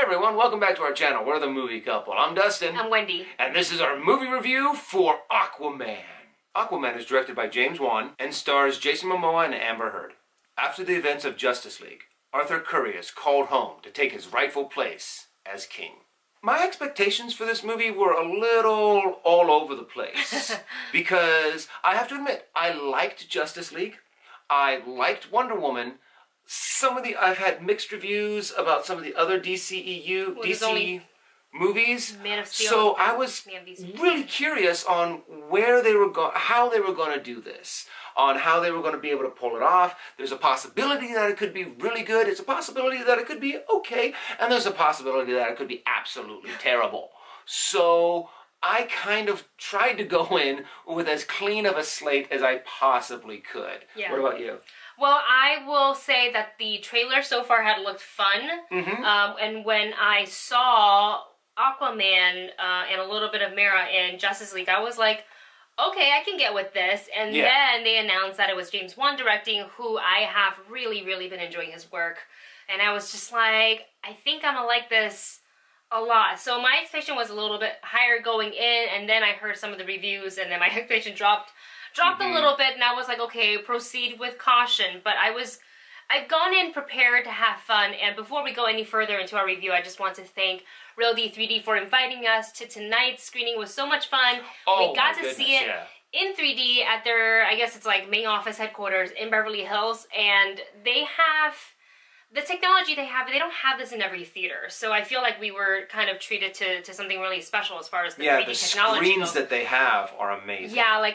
everyone, welcome back to our channel. We're the Movie Couple. I'm Dustin. I'm Wendy. And this is our movie review for Aquaman. Aquaman is directed by James Wan and stars Jason Momoa and Amber Heard. After the events of Justice League, Arthur Curry is called home to take his rightful place as king. My expectations for this movie were a little all over the place because I have to admit, I liked Justice League. I liked Wonder Woman. I've had mixed reviews about some of the other DC movies. Man of Steel, so I was really curious on where they were how they were going to do this, on how they were going to be able to pull it off. There's a possibility that it could be really good. It's a possibility that it could be okay, and there's a possibility that it could be absolutely terrible. So I kind of tried to go in with as clean of a slate as I possibly could. Yeah. What about you? Well, I will say that the trailer so far had looked fun. And when I saw Aquaman and a little bit of Mera in Justice League, I was like, okay, I can get with this. And then they announced that it was James Wan directing, who I have really, really been enjoying his work. And I was just like, I think I'm gonna like this a lot. So my expectation was a little bit higher going in, and then I heard some of the reviews, and then my expectation dropped a little bit, and I was like, okay, proceed with caution. But I've gone in prepared to have fun, and before we go any further into our review, I just want to thank Real D 3D for inviting us to tonight's screening. It was so much fun. We got to see it in 3D at their, I guess it's like main office headquarters in Beverly Hills, and they have the technology they have. They don't have this in every theater, so I feel like we were kind of treated to something really special as far as the 3D technology screens goes. that they have are amazing. Yeah,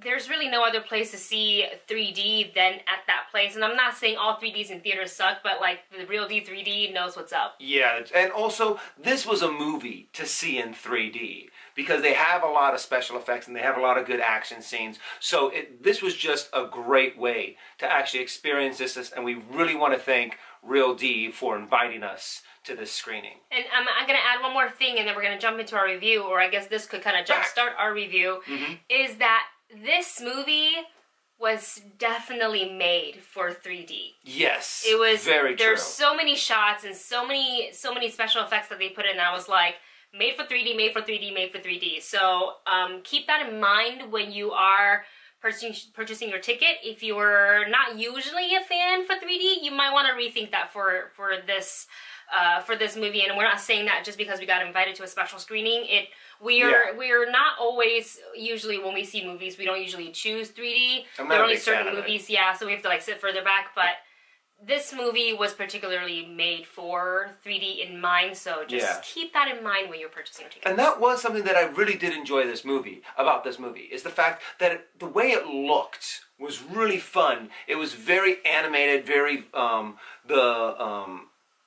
there's really no other place to see 3D than at that place. And I'm not saying all 3Ds in theaters suck, but like the Real D 3D knows what's up. Yeah, and also this was a movie to see in 3D because they have a lot of special effects and they have a lot of good action scenes. So this was just a great way to actually experience this, and we really want to thank Real D for inviting us to this screening. And I'm going to add one more thing, and then we're going to jump into our review, or I guess this could kind of jumpstart our review, is that this movie was definitely made for 3D. Yes, it was very true. There's so many shots and so many special effects that they put in, and I was like, made for 3D, made for 3D, made for 3D. So keep that in mind when you are purchasing your ticket. If you're not usually a fan for 3D, you might want to rethink that for this movie. And we're not saying that just because we got invited to a special screening. We're not always, usually when we see movies, we don't usually choose 3D. There are only certain movies, so we have to like sit further back. But this movie was particularly made for 3D in mind, so just keep that in mind when you're purchasing tickets. And that was something that I really did enjoy about this movie, is the fact that the way it looked was really fun. It was very animated, very, the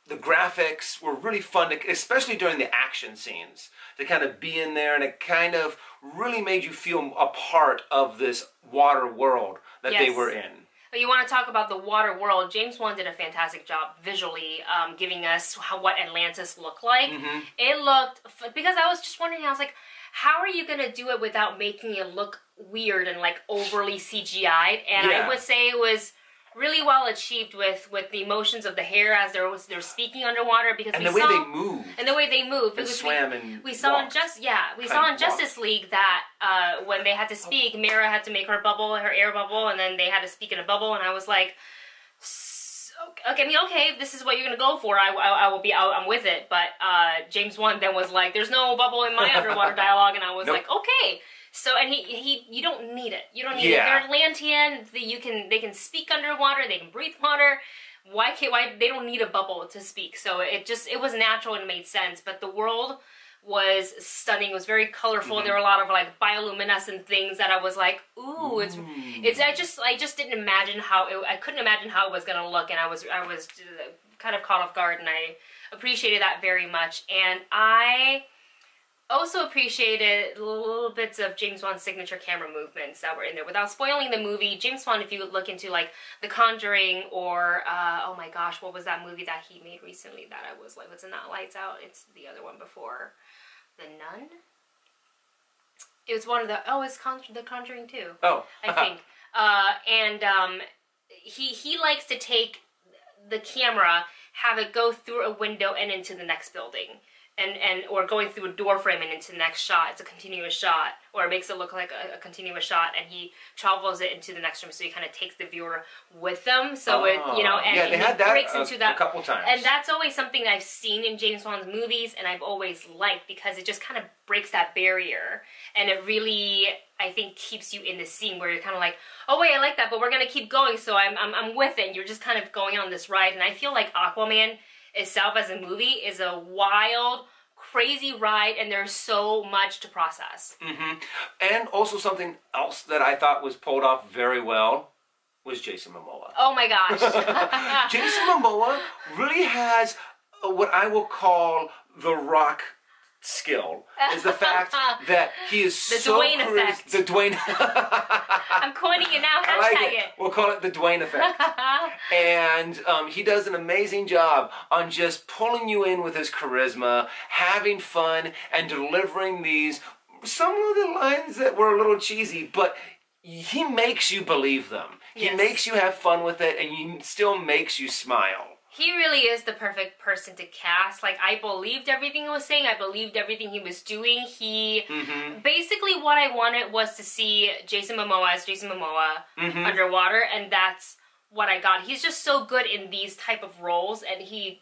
graphics were really fun, especially during the action scenes, to kind of be in there, and it kind of really made you feel a part of this water world that they were in. You want to talk about the water world. James Wan did a fantastic job visually giving us what Atlantis looked like. It looked, because I was just wondering, I was like, how are you going to do it without making it look weird and like overly CGI'd? And I would say it was really well achieved with the motions of the hair as they're speaking underwater, because the way they move. And the way they move. And swam and we saw in Justice League that when they had to speak, Mera had to make her air bubble, and then they had to speak in a bubble, and I was like, okay, if this is what you're gonna go for, I'm with it. But James Wan then was like, there's no bubble in my underwater dialogue, and I was like, okay. So, and you don't need it. You don't need it. They're Atlantean. They can speak underwater. They can breathe water. Why they don't need a bubble to speak? So it was natural and made sense. But the world was stunning. It was very colorful. There were a lot of like bioluminescent things that I was like, ooh, it's. I just didn't imagine I couldn't imagine how it was gonna look, and I was kind of caught off guard, and I appreciated that very much. And I also appreciated little bits of James Wan's signature camera movements that were in there. Without spoiling the movie, James Wan, if you look into like The Conjuring or, oh my gosh, what was that movie that he made recently that I was like, what's in that Lights Out? It's the other one before. The Nun? It was one of the, it's The Conjuring 2. Oh. I think. He likes to take the camera, have it go through a window and into the next building. Or going through a door frame and into the next shot. It's a continuous shot, or it makes it look like a continuous shot, and he travels it into the next room, so he kind of takes the viewer with them. So and they had that breaks into that a couple times. And that's always something I've seen in James Wan's movies, and I've always liked, because it just kind of breaks that barrier, and it really, I think, keeps you in the scene where you're kind of like, oh wait, I like that, but we're gonna keep going, so I'm with it. And you're just kind of going on this ride, and I feel like Aquaman itself as a movie is a wild, crazy ride, and there's so much to process. And also something else that I thought was pulled off very well was Jason Momoa. Oh my gosh. Jason Momoa really has what I will call the Rock skill, is the fact that he is the so Dwayne effect. The Dwayne. I'm coining it now. Hashtag I like it. We'll call it the Dwayne effect. And he does an amazing job on just pulling you in with his charisma, having fun, and delivering some of the lines that were a little cheesy, but he makes you believe them. He makes you have fun with it, and he still makes you smile. He really is the perfect person to cast. Like, I believed everything he was saying. I believed everything he was doing. Basically what I wanted was to see Jason Momoa as Jason Momoa underwater, and that's what I got. He's just so good in these type of roles, and he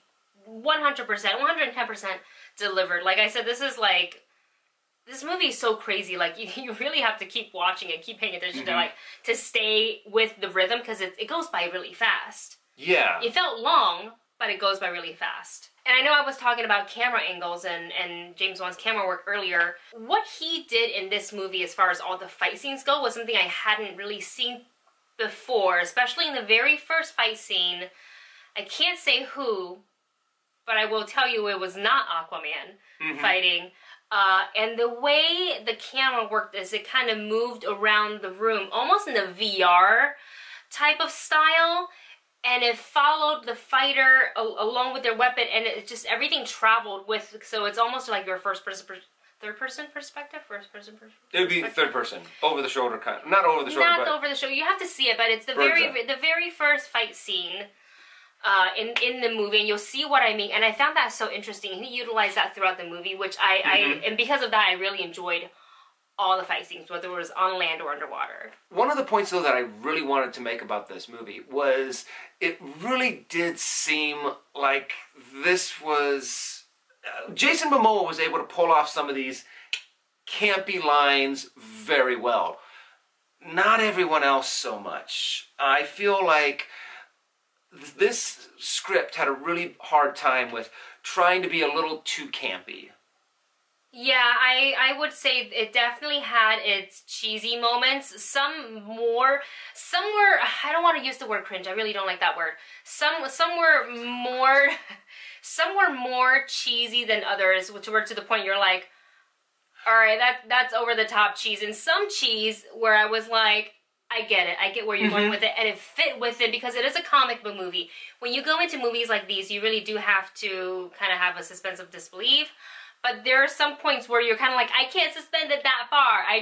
100%, 110% delivered. Like I said, this movie is so crazy. Like, you really have to keep watching it, keep paying attention to stay with the rhythm, because it goes by really fast. Yeah. It felt long, but it goes by really fast. And I know I was talking about camera angles and James Wan's camera work earlier. What he did in this movie as far as all the fight scenes go was something I hadn't really seen before, especially in the very first fight scene. I can't say who, but I will tell you it was not Aquaman fighting. And the way the camera worked is it kind of moved around the room, almost in a VR type of style. And it followed the fighter along with their weapon, and it just, everything traveled with, so it's almost like your third person perspective? It would be third person, over the shoulder kind of, not over the shoulder, not over the shoulder. You have to see it, but it's the very first fight scene in the movie, and you'll see what I mean. And I found that so interesting. He utilized that throughout the movie, which and because of that, I really enjoyed all the fight scenes, whether it was on land or underwater. One of the points, though, that I really wanted to make about this movie was it really did seem like this was... Jason Momoa was able to pull off some of these campy lines very well. Not everyone else so much. I feel like this script had a really hard time with trying to be a little too campy. Yeah, I would say it definitely had its cheesy moments. Some were, I don't want to use the word cringe, I really don't like that word. Some were more cheesy than others, which were to the point you're like, alright, that's over the top cheese. And some cheese where I was like, I get where you're going with it, and it fit with it because it is a comic book movie. When you go into movies like these, you really do have to kind of have a suspense of disbelief. But there are some points where you're kind of like, I can't suspend it that far. I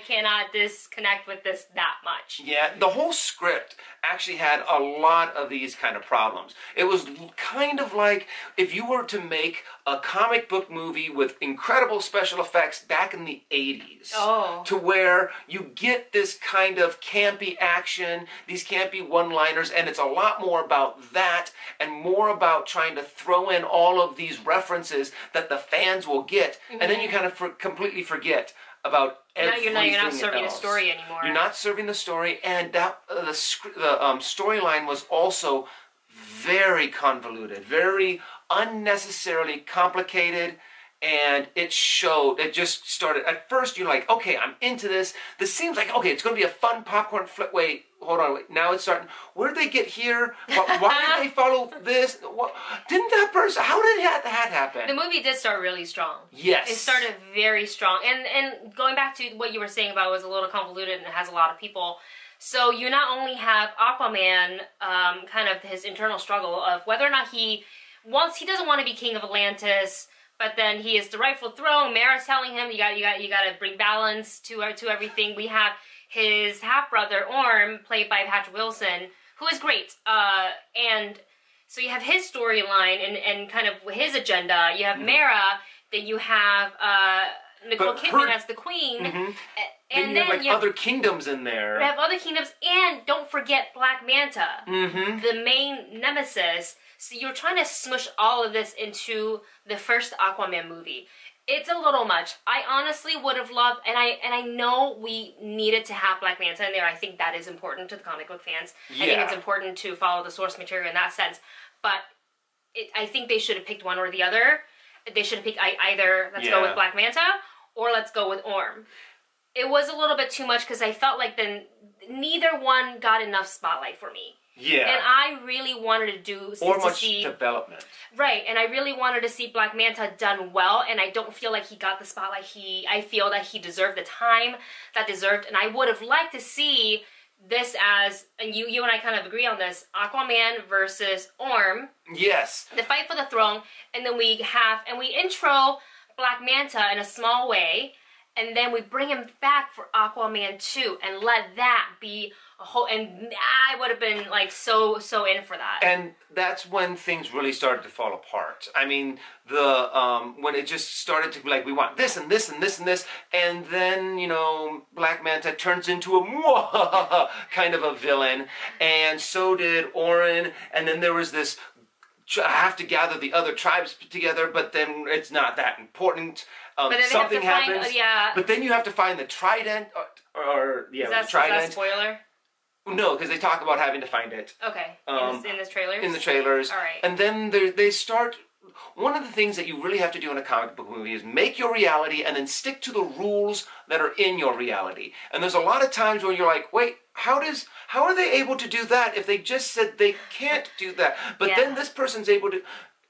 cannot disconnect with this that much. Yeah, the whole script actually had a lot of these kind of problems. It was kind of like if you were to make a comic book movie with incredible special effects back in the 80s. Oh. To where you get this kind of campy action, these campy one-liners, and it's a lot more about that and more about trying to throw in all of these references that the fans will get, and then you kind of completely forget about everything else. You're not serving the story anymore. You're not serving the story, and that the storyline was also very convoluted, very unnecessarily complicated, and it showed. It just started. At first, you're like, okay, I'm into this. This seems like, okay, it's going to be a fun popcorn flick. Wait, hold on. Wait. Now it's starting. Where did they get here? Why did they follow this? Didn't that person? How did that happen? The movie did start really strong. Yes. It started very strong. And going back to what you were saying about it was a little convoluted and it has a lot of people. So you not only have Aquaman, kind of his internal struggle of whether or not he doesn't want to be king of Atlantis, but then he is the rightful throne. Mara's telling him you got to bring balance to everything. We have his half brother Orm, played by Patrick Wilson, who is great. And So you have his storyline and kind of his agenda. You have Mara, then you have Nicole Kidman as the queen. And then you have other kingdoms in there. You have other kingdoms, and don't forget Black Manta, the main nemesis. So you're trying to smush all of this into the first Aquaman movie. It's a little much. I honestly would have loved, and I know we needed to have Black Manta in there. I think that is important to the comic book fans. Yeah. I think it's important to follow the source material in that sense. But I think they should have picked one or the other. They should have picked either let's go with Black Manta or let's go with Orm. It was a little bit too much because I felt like then neither one got enough spotlight for me. Yeah. And I really wanted to see development. Right, and I really wanted to see Black Manta done well, and I don't feel like he got the spotlight I feel that he deserved the time that deserved, and I would have liked to see this as, and you and I kind of agree on this, Aquaman versus Orm. Yes. The fight for the throne, and then we intro Black Manta in a small way, and then we bring him back for Aquaman 2 and let that be a whole, and I would have been like so in for that. And that's when things really started to fall apart. I mean, when it just started to be like, we want this and this and this and this, and then, you know, Black Manta turns into a kind of a villain, and so did Orin, and then there was this, I have to gather the other tribes together, but then it's not that important. Something happens, but then you have to find the trident, is that a spoiler? No, because they talk about having to find it. Okay, in the trailers? In the trailers. All right. And then they start, one of the things that you really have to do in a comic book movie is make your reality and then stick to the rules that are in your reality. And there's a lot of times where you're like, wait, how are they able to do that if they just said they can't do that? But then this person's able to...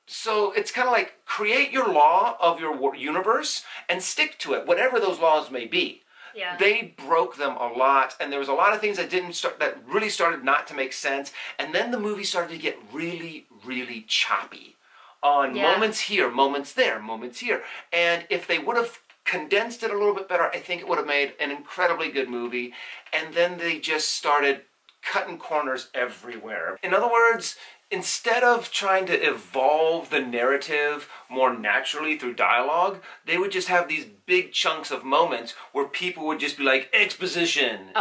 So it's kind of like, create your law of your universe and stick to it, whatever those laws may be. Yeah. They broke them a lot, and there was a lot of things that really started not to make sense, and then the movie started to get really, really choppy on moments here, moments there, moments here. And if they would have condensed it a little bit better, I think it would have made an incredibly good movie. And then they just started cutting corners everywhere. In other words, instead of trying to evolve the narrative more naturally through dialogue, they would just have these big chunks of moments where people would just be like, exposition.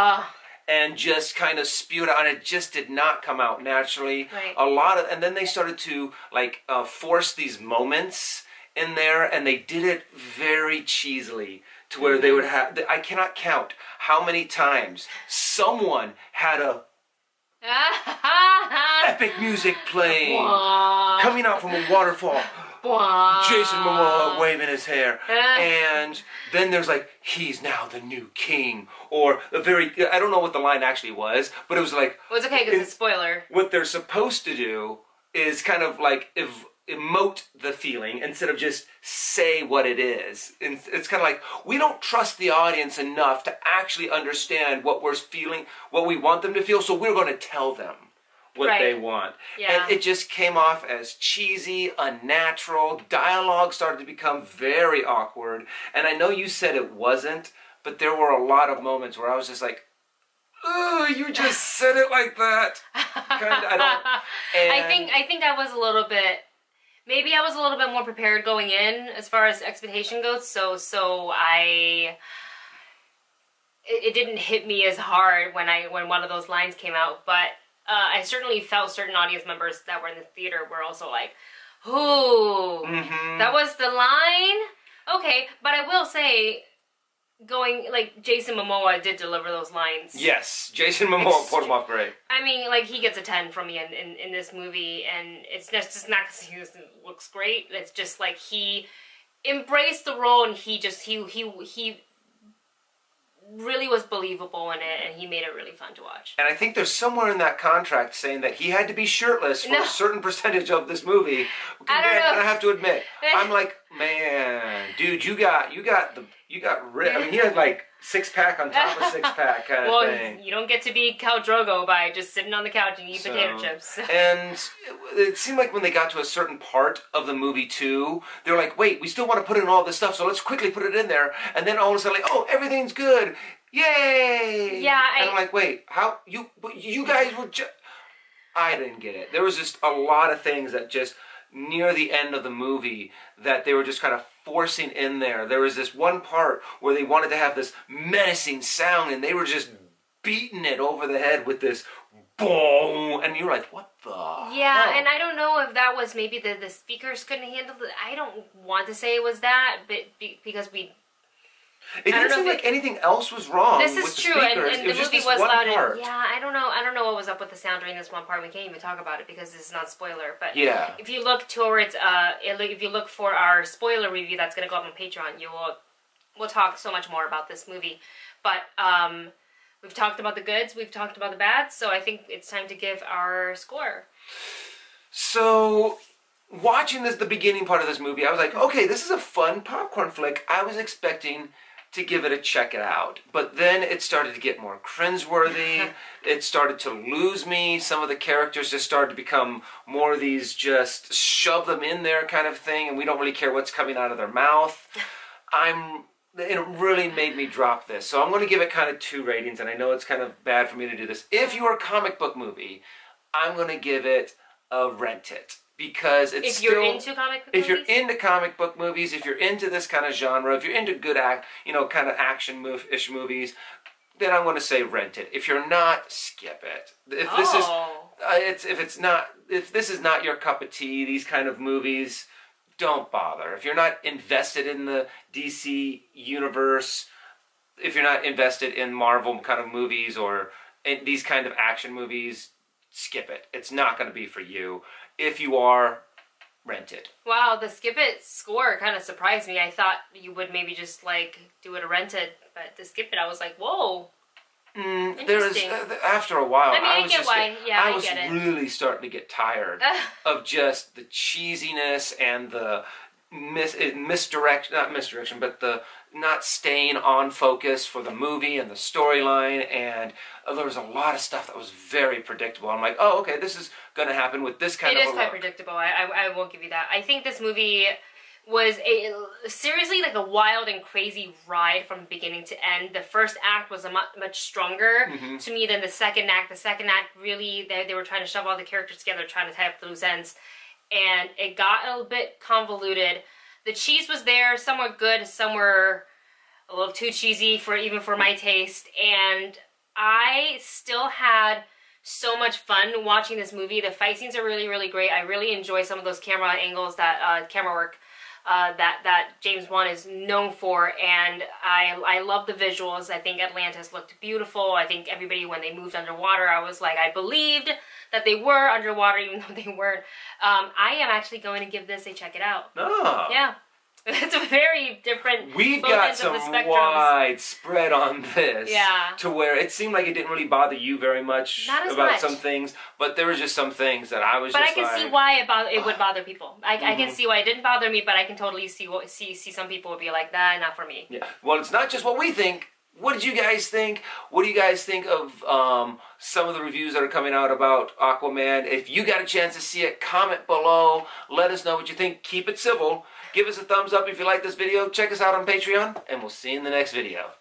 And just kind of spew it out, and it just did not come out naturally. Right. And then they started to force these moments in there, and they did it very cheesily to where they would have, I cannot count how many times someone had a epic music playing, coming out from a waterfall. Jason Momoa waving his hair, and then there's like, he's now the new king, or I don't know what the line actually was, but it was like... Well, it's okay because it's a spoiler. What they're supposed to do is kind of like emote the feeling instead of just say what it is. And it's kind of like, we don't trust the audience enough to actually understand what we're feeling, what we want them to feel, so we're going to tell them what they want. Yeah. And it just came off as cheesy, unnatural. Dialogue started to become very awkward. And I know you said it wasn't, but there were a lot of moments where I was just like, oh, you just said it like that. I think I was a little bit, maybe I was a little bit more prepared going in as far as expectation goes, so it didn't hit me as hard when one of those lines came out, but I certainly felt certain audience members that were in the theater were also like, ooh, that was the line? Okay, but I will say, Jason Momoa did deliver those lines. Yes, Jason Momoa pulled him off great. I mean, he gets a 10 from me in this movie, and it's just not because he looks great. It's just like he embraced the role, and he really was believable in it, and he made it really fun to watch. And I think there's somewhere in that contract saying that he had to be shirtless for a certain percentage of this movie. I don't know. And I have to admit, I'm like, man, dude, you got ripped. I mean, he had like six-pack on top of six-pack kind of thing. You don't get to be Khal Drogo by just sitting on the couch and eating potato chips. And it seemed like when they got to a certain part of the movie too, they're like, wait, we still want to put in all this stuff, so let's quickly put it in there. And then all of a sudden, like, oh, everything's good. Yay! Yeah, and I'm like, wait, how? You guys were just... I didn't get it. There was just a lot of things that just near the end of the movie that they were just kind of forcing in there. There was this one part where they wanted to have this menacing sound, and they were just beating it over the head with this boom, and you were like, what the Yeah, hell? and I don't know if that was maybe the speakers couldn't handle it. I don't want to say it was that, but because It didn't seem like anything else was wrong. This is with the true, speakers. and It the just movie this was one loud. part. Yeah, I don't know what was up with the sound during this one part. We can't even talk about it because this is not spoiler. But Yeah. if you look towards, if you look for our spoiler review that's going to go up on Patreon, we'll talk so much more about this movie. But we've talked about the goods, we've talked about the bads, so I think it's time to give our score. So, watching the beginning part of this movie, I was like, okay, this is a fun popcorn flick. I was expecting to give it a check it out. But then it started to get more cringeworthy. It started to lose me. Some of the characters just started to become more of these just shove them in there kind of thing, and we don't really care what's coming out of their mouth. It really made me drop this. So I'm going to give it kind of 2 ratings, and I know it's kind of bad for me to do this. If you're a comic book movie, I'm going to give it a rent it. Because it's if you're into comic book movies? If you're into comic book movies, if you're into this kind of genre, if you're into good kind of action-ish movies, then I'm going to say rent it. If you're not, skip it. If this is not your cup of tea, these kind of movies, don't bother. If you're not invested in the DC universe, if you're not invested in Marvel kind of movies or in these kind of action movies, skip it. It's not going to be for you. If you are, rent it. Wow, the skip it score kind of surprised me. I thought you would maybe just like do it a rented, but the skip it, I was like, whoa. Interesting. After a while, I was get it. really starting to get tired of just the cheesiness and the misdirection, but the not staying on focus for the movie and the storyline, and there was a lot of stuff that was very predictable. I'm like, oh, okay, this is going to happen with this kind of a look. It is quite predictable. I will give you that. I think this movie was seriously like a wild and crazy ride from beginning to end. The first act was much stronger to me than the second act. The second act really, they were trying to shove all the characters together, trying to tie up the loose ends, and it got a little bit convoluted. The cheese was there, some were good, some were a little too cheesy even for my taste, and I still had so much fun watching this movie. The fight scenes are really, really great. I really enjoy some of those camera angles, camera work that James Wan is known for, and I love the visuals. I think Atlantis looked beautiful. I think everybody, when they moved underwater, I was like, I believed that they were underwater even though they weren't. I am actually going to give this a check it out. Oh. Yeah. It's a very different. We've got some wide spread on this. Yeah. To where it seemed like it didn't really bother you very much about some things, but there were just some things that I was but just I can see why it would bother people. I can see why it didn't bother me, but I can totally see some people would be like, nah, not for me. Yeah. Well, it's not just what we think. What did you guys think? What do you guys think of some of the reviews that are coming out about Aquaman? If you got a chance to see it, comment below. Let us know what you think. Keep it civil. Give us a thumbs up if you like this video. Check us out on Patreon, and we'll see you in the next video.